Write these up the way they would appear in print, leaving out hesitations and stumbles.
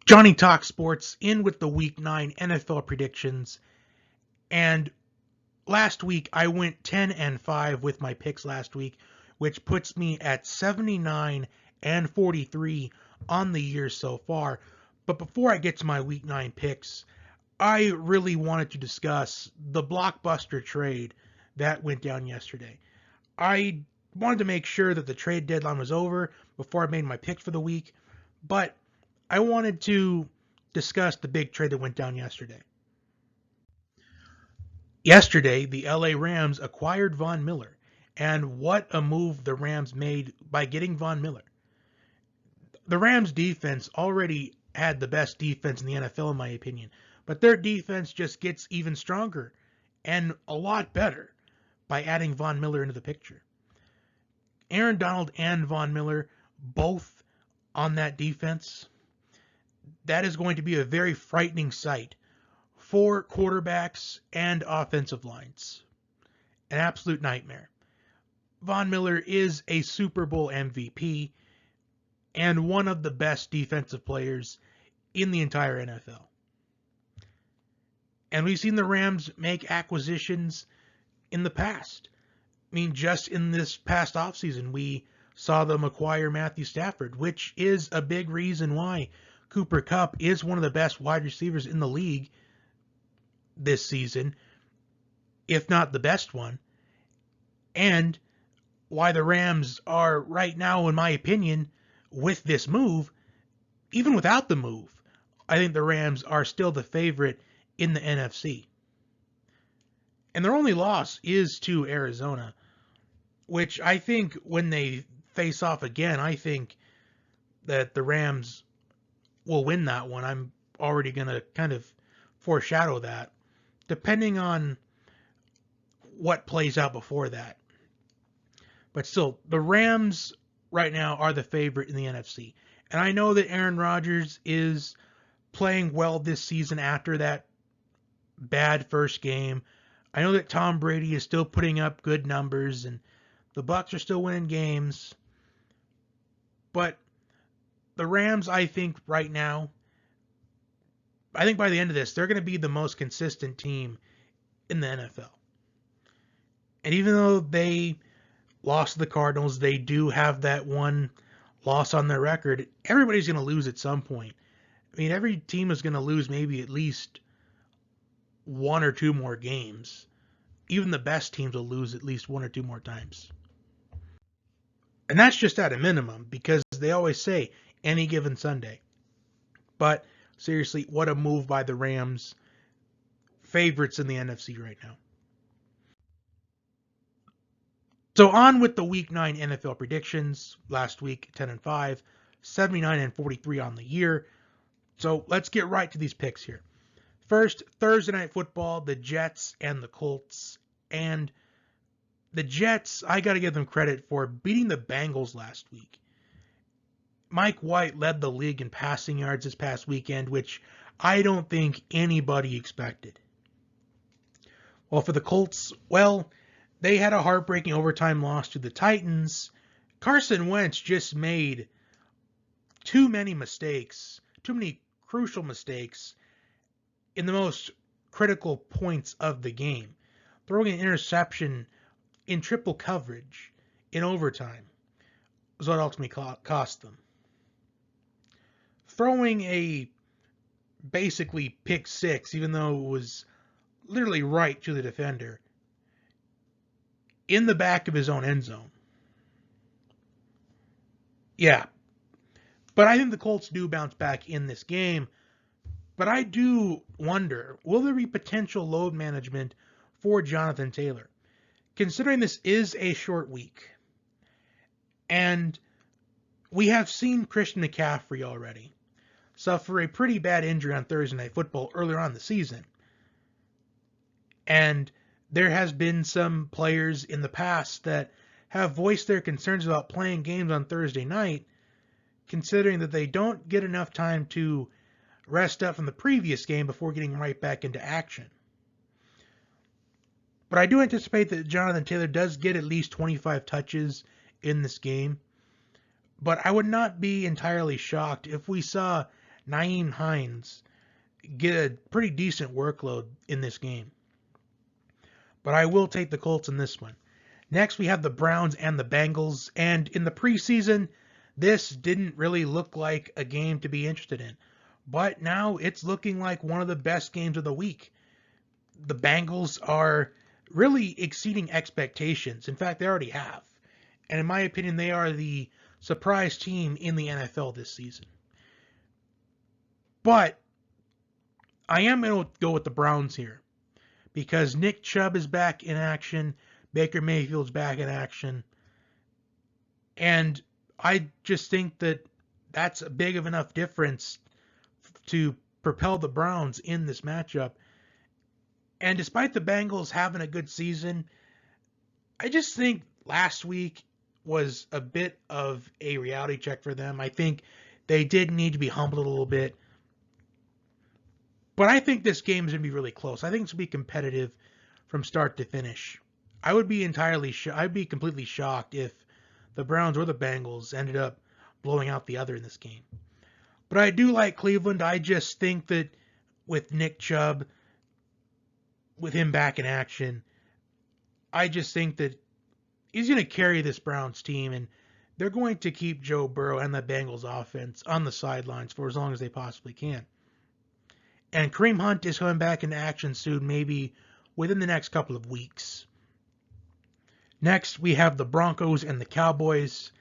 Johnny Talk Sports in with the Week 9 NFL predictions. And last week I went 10-5 with my picks last week, which puts me at 79-43 on the year so far. But before I get to my Week 9 picks, I really wanted to discuss the blockbuster trade that went down yesterday. I wanted to make sure that the trade deadline was over before I made my pick for the week, but I wanted to discuss the big trade that went down yesterday. Yesterday, the LA Rams acquired Von Miller, and what a move the Rams made by getting Von Miller. The Rams defense already had the best defense in the NFL in my opinion, but their defense just gets even stronger and a lot better by adding Von Miller into the picture. Aaron Donald and Von Miller both on that defense. That is going to be a very frightening sight for quarterbacks and offensive lines. An absolute nightmare. Von Miller is a Super Bowl MVP and one of the best defensive players in the entire NFL. And we've seen the Rams make acquisitions in the past. I mean, just in this past offseason, we saw them acquire Matthew Stafford, which is a big reason why Cooper Kupp is one of the best wide receivers in the league this season, if not the best one, and why the Rams are right now, in my opinion, with this move, even without the move, I think the Rams are still the favorite in the NFC. And their only loss is to Arizona, which I think when they face off again, I think that the Rams will win that one. I'm already going to kind of foreshadow that, depending on what plays out before that. But still, the Rams right now are the favorite in the NFC. And I know that Aaron Rodgers is playing well this season after that bad first game. I know that Tom Brady is still putting up good numbers and the Bucs are still winning games. But the Rams, I think right now, I think by the end of this, they're going to be the most consistent team in the NFL. And even though they lost to the Cardinals, they do have that one loss on their record. Everybody's going to lose at some point. I mean, every team is going to lose maybe at least one or two more games. Even the best teams will lose at least one or two more times. And that's just at a minimum, because they always say any given Sunday. But seriously, what a move by the Rams. Favorites in the NFC right now. So on with the Week 9 NFL predictions. Last week, 10-5, 79-43 on the year. So let's get right to these picks here. First, Thursday Night Football, the Jets and the Colts. And the Jets, I got to give them credit for beating the Bengals last week. Mike White led the league in passing yards this past weekend, which I don't think anybody expected. Well, for the Colts, well, they had a heartbreaking overtime loss to the Titans. Carson Wentz just made too many mistakes, too many crucial mistakes in the most critical points of the game. Throwing an interception in triple coverage in overtime was what ultimately cost them. Throwing a basically pick six, even though it was literally right to the defender, in the back of his own end zone. Yeah. But I think the Colts do bounce back in this game. But I do wonder, will there be potential load management for Jonathan Taylor? Considering this is a short week, and we have seen Christian McCaffrey already suffer a pretty bad injury on Thursday Night Football earlier on in the season. And there has been some players in the past that have voiced their concerns about playing games on Thursday night, considering that they don't get enough time to rest up from the previous game before getting right back into action. But I do anticipate that Jonathan Taylor does get at least 25 touches in this game. But I would not be entirely shocked if we saw Nyheim Hines get a pretty decent workload in this game. But I will take the Colts in this one. Next, we have the Browns and the Bengals. And in the preseason, this didn't really look like a game to be interested in. But now it's looking like one of the best games of the week. The Bengals are really exceeding expectations. In fact, they already have. And in my opinion, they are the surprise team in the NFL this season. But I am going to go with the Browns here because Nick Chubb is back in action. Baker Mayfield's back in action. And I just think that that's a big of enough difference to propel the Browns in this matchup. And despite the Bengals having a good season, I just think last week was a bit of a reality check for them. I think they did need to be humbled a little bit. But I think this game is going to be really close. I think it's going to be competitive from start to finish. I would be I'd be completely shocked if the Browns or the Bengals ended up blowing out the other in this game. But I do like Cleveland. I just think that with Nick Chubb, with him back in action, I just think that he's going to carry this Browns team, and they're going to keep Joe Burrow and the Bengals offense on the sidelines for as long as they possibly can. And Kareem Hunt is coming back into action soon, maybe within the next couple of weeks. Next, we have the Broncos and the Cowboys.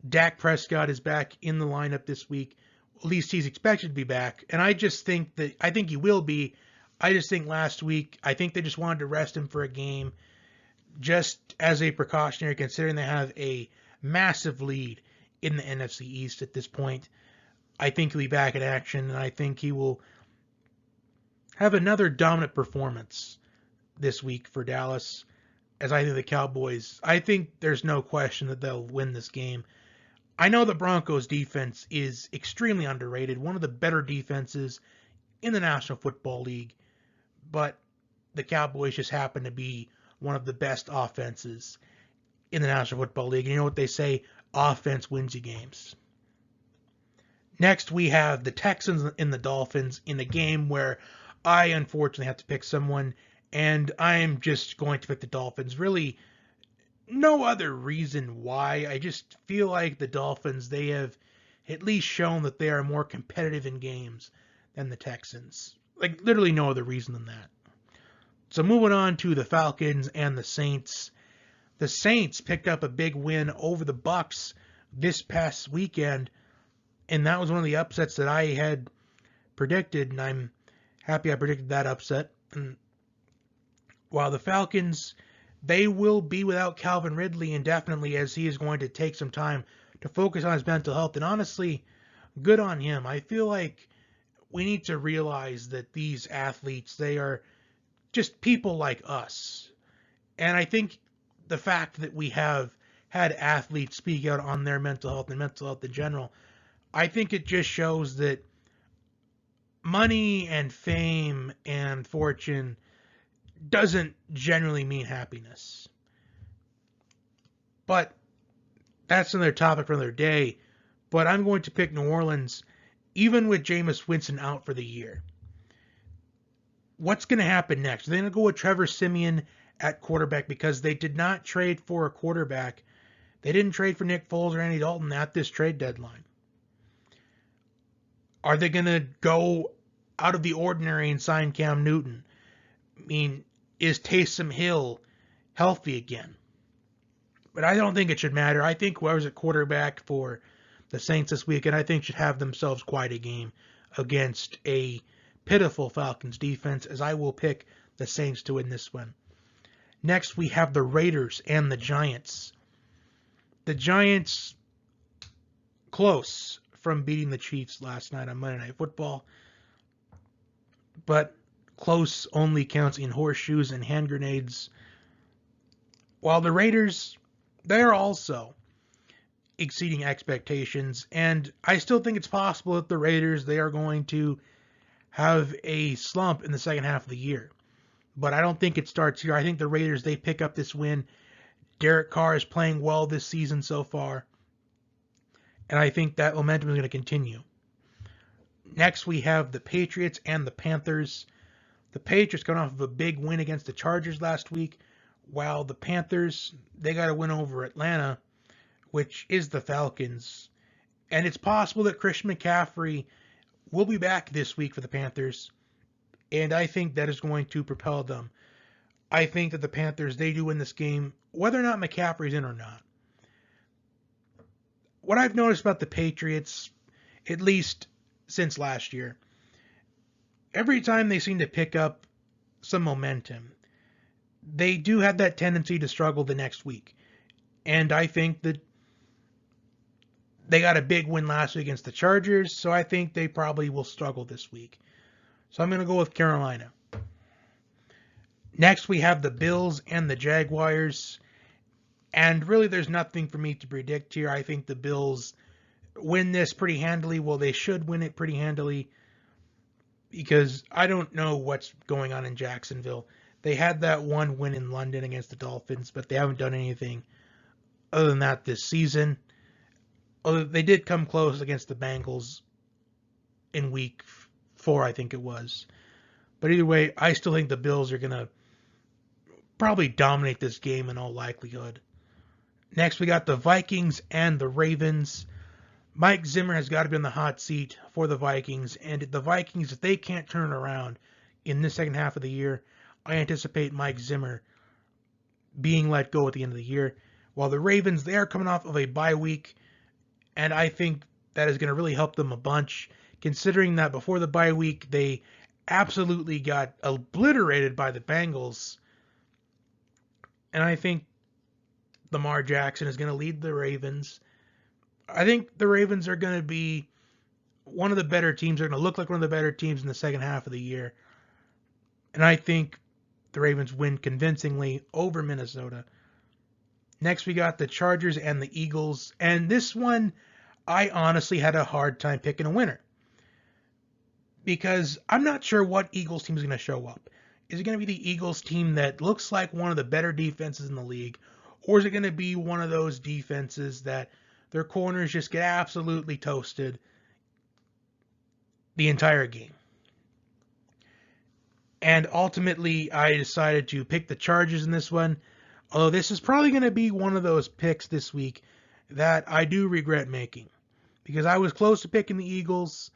Dak Prescott is back in the lineup this week. At least he's expected to be back. And I think he will be. I just think last week, I think they just wanted to rest him for a game just as a precautionary, considering they have a massive lead in the NFC East at this point. I think he'll be back in action, and I think he will have another dominant performance this week for Dallas. As I think the Cowboys, I think there's no question that they'll win this game. I know the Broncos defense is extremely underrated, one of the better defenses in the National Football League, but the Cowboys just happen to be one of the best offenses in the National Football League. And you know what they say? Offense wins you games. Next, we have the Texans and the Dolphins in a game where I unfortunately have to pick someone, and I'm just going to pick the Dolphins. Really, no other reason why. I just feel like the Dolphins, they have at least shown that they are more competitive in games than the Texans. Like, literally no other reason than that. So moving on to the Falcons and the Saints. The Saints picked up a big win over the Bucs this past weekend, and that was one of the upsets that I had predicted, and I'm happy I predicted that upset. And while the Falcons, they will be without Calvin Ridley indefinitely, as he is going to take some time to focus on his mental health. And honestly, good on him. I feel like we need to realize that these athletes, they are just people like us. And I think the fact that we have had athletes speak out on their mental health and mental health in general, I think it just shows that money and fame and fortune doesn't generally mean happiness. But that's another topic for another day. But I'm going to pick New Orleans, even with Jameis Winston out for the year. What's going to happen next? They're going to go with Trevor Siemian at quarterback because they did not trade for a quarterback. They didn't trade for Nick Foles or Andy Dalton at this trade deadline. Are they going to go out of the ordinary and sign Cam Newton? I mean, is Taysom Hill healthy again? But I don't think it should matter. I think whoever's at quarterback for the Saints this weekend, I think should have themselves quite a game against a pitiful Falcons defense, as I will pick the Saints to win this one. Next, we have the Raiders and the Giants. The Giants, close from beating the Chiefs last night on Monday Night Football, but close only counts in horseshoes and hand grenades. While the Raiders, they're also exceeding expectations, and I still think it's possible that the Raiders, they are going to have a slump in the second half of the year. But I don't think it starts here. I think the Raiders, they pick up this win. Derek Carr is playing well this season so far, and I think that momentum is going to continue. Next, we have the Patriots and the Panthers. The Patriots got off of a big win against the Chargers last week, while the Panthers, they got a win over Atlanta, which is the Falcons. And it's possible that Christian McCaffrey will be back this week for the Panthers, and I think that is going to propel them. I think that the Panthers, they do win this game, whether or not McCaffrey's in or not. What I've noticed about the Patriots, at least since last year, every time they seem to pick up some momentum, they do have that tendency to struggle the next week. And I think that they got a big win last week against the Chargers, so I think they probably will struggle this week. So I'm going to go with Carolina. Next, we have the Bills and the Jaguars. And really, there's nothing for me to predict here. I think the Bills win this pretty handily. Well, they should win it pretty handily, because I don't know what's going on in Jacksonville. They had that one win in London against the Dolphins, but they haven't done anything other than that this season. Although they did come close against the Bengals in week 4, I think it was. But either way, I still think the Bills are going to probably dominate this game in all likelihood. Next, we got the Vikings and the Ravens. Mike Zimmer has got to be on the hot seat for the Vikings. And the Vikings, if they can't turn it around in the second half of the year, I anticipate Mike Zimmer being let go at the end of the year. While the Ravens, they are coming off of a bye week, and I think that is going to really help them a bunch, considering that before the bye week, they absolutely got obliterated by the Bengals. And I think Lamar Jackson is going to lead the Ravens. I think the Ravens are going to be one of the better teams. They're going to look like one of the better teams in the second half of the year. And I think the Ravens win convincingly over Minnesota. Next, we got the Chargers and the Eagles. And this one, I honestly had a hard time picking a winner, because I'm not sure what Eagles team is going to show up. Is it going to be the Eagles team that looks like one of the better defenses in the league? Or is it going to be one of those defenses that their corners just get absolutely toasted the entire game? And ultimately, I decided to pick the Chargers in this one. Although this is probably going to be one of those picks this week that I do regret making, because I was close to picking the Eagles,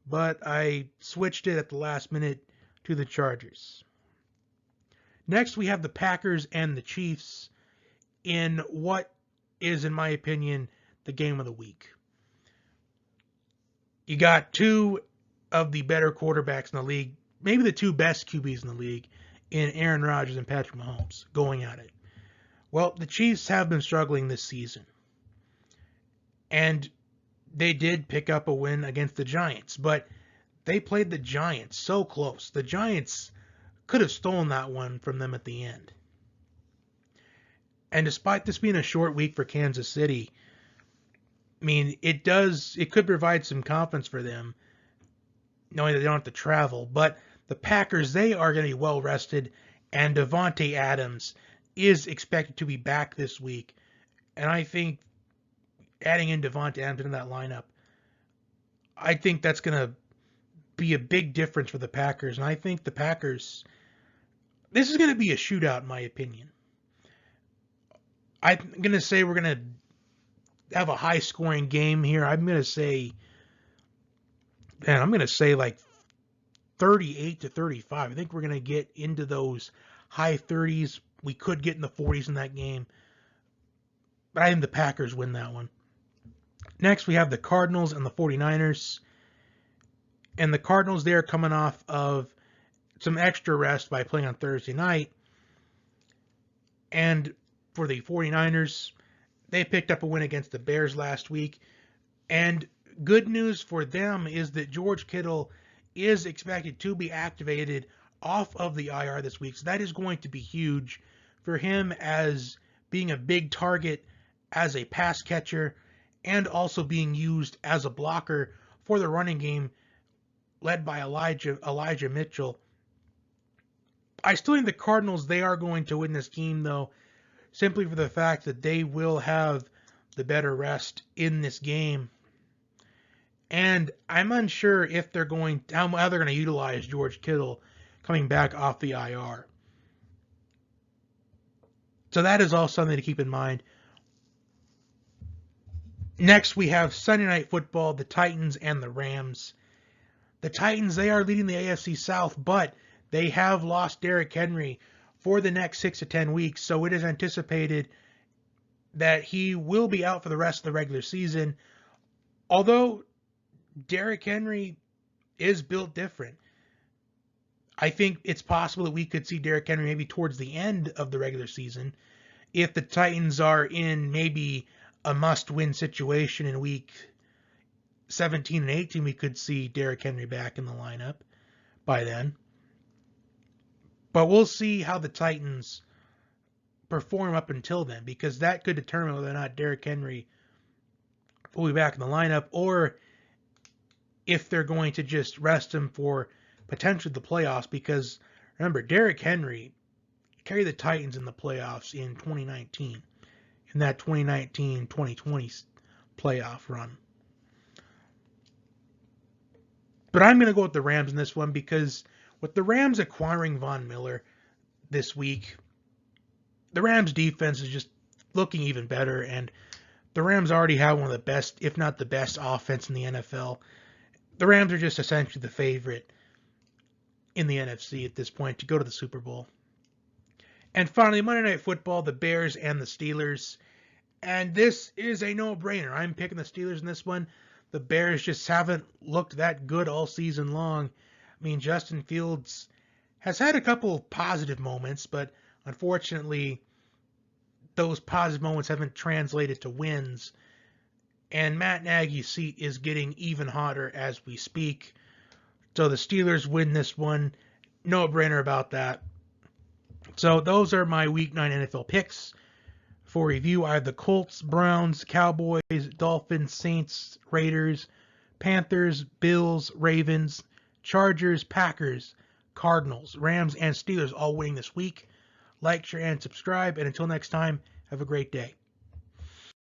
but I switched it at the last minute to the Chargers. Next, we have the Packers and the Chiefs in what is, in my opinion, the game of the week. You got two of the better quarterbacks in the league, maybe the two best QBs in the league, in Aaron Rodgers and Patrick Mahomes, going at it. Well, the Chiefs have been struggling this season, and they did pick up a win against the Giants, but they played the Giants so close. The Giants could have stolen that one from them at the end. And despite this being a short week for Kansas City, I mean, it could provide some confidence for them, knowing that they don't have to travel. But the Packers, they are going to be well rested, and Davante Adams is expected to be back this week. And I think adding in Davante Adams in that lineup, I think that's going to be a big difference for the Packers. And I think the Packers, this is going to be a shootout, in my opinion. I'm going to say we're going to have a high-scoring game here. I'm going to say like 38-35. I think we're going to get into those high 30s. We could get in the 40s in that game. But I think the Packers win that one. Next, we have the Cardinals and the 49ers. And the Cardinals, they're coming off of some extra rest by playing on Thursday night. And for the 49ers, they picked up a win against the Bears last week. And good news for them is that George Kittle is expected to be activated off of the IR this week. So that is going to be huge for him, as being a big target as a pass catcher and also being used as a blocker for the running game led by Elijah Mitchell. I still think the Cardinals, they are going to win this game, though, simply for the fact that they will have the better rest in this game. And I'm unsure if they're going how they're going to utilize George Kittle coming back off the IR. So that is all something to keep in mind. Next, we have Sunday Night Football, the Titans and the Rams. The Titans, they are leading the AFC South, but they have lost Derrick Henry for the next 6 to 10 weeks, so it is anticipated that he will be out for the rest of the regular season. Although Derrick Henry is built different, I think it's possible that we could see Derrick Henry maybe towards the end of the regular season. If the Titans are in maybe a must-win situation in week 17 and 18, we could see Derrick Henry back in the lineup by then. But we'll see how the Titans perform up until then, because that could determine whether or not Derrick Henry will be back in the lineup, or if they're going to just rest him for potentially the playoffs. Because remember, Derrick Henry carried the Titans in the playoffs in 2019, in that 2019-2020 playoff run. But I'm going to go with the Rams in this one, because with the Rams acquiring Von Miller this week, the Rams defense is just looking even better, and the Rams already have one of the best, if not the best, offense in the NFL. The Rams are just essentially the favorite in the NFC at this point to go to the Super Bowl. And finally, Monday Night Football, the Bears and the Steelers. And this is a no-brainer. I'm picking the Steelers in this one. The Bears just haven't looked that good all season long. I mean, Justin Fields has had a couple positive moments, but unfortunately, those positive moments haven't translated to wins. And Matt Nagy's seat is getting even hotter as we speak. So the Steelers win this one. No-brainer about that. So those are my Week 9 NFL picks. For review, I have the Colts, Browns, Cowboys, Dolphins, Saints, Raiders, Panthers, Bills, Ravens, Chargers, Packers, Cardinals, Rams, and Steelers all winning this week. Like, share, and subscribe. And until next time, have a great day.